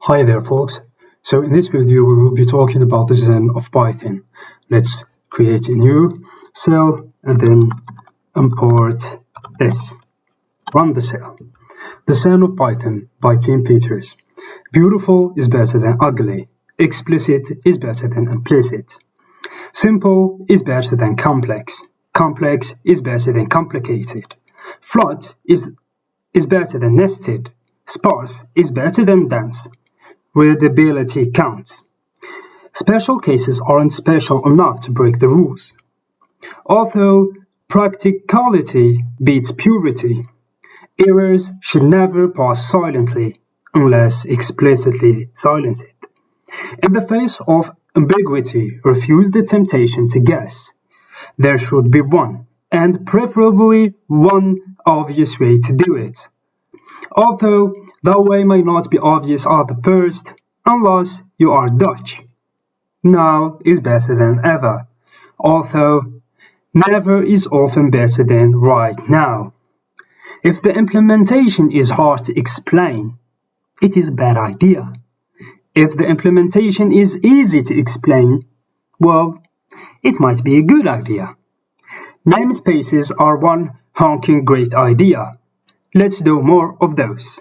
Hi there folks. So in this video we will be talking about the Zen of Python. Let's create a new cell and then import this. Run the cell. The Zen of Python by Tim Peters. Beautiful is better than ugly. Explicit is better than implicit. Simple is better than complex. Complex is better than complicated. Float is better than nested. Sparse is better than dense. Readability counts. Special cases aren't special enough to break the rules. Although practicality beats purity, errors should never pass silently unless explicitly silenced. In the face of ambiguity, refuse the temptation to guess. There should be one, and preferably one obvious way to do it. Although that way may not be obvious at the first, unless you are Dutch. Now is better than ever, although never is often better than right now. If the implementation is hard to explain, it is a bad idea. If the implementation is easy to explain, well, it might be a good idea. Namespaces are one honking great idea. Let's do more of those.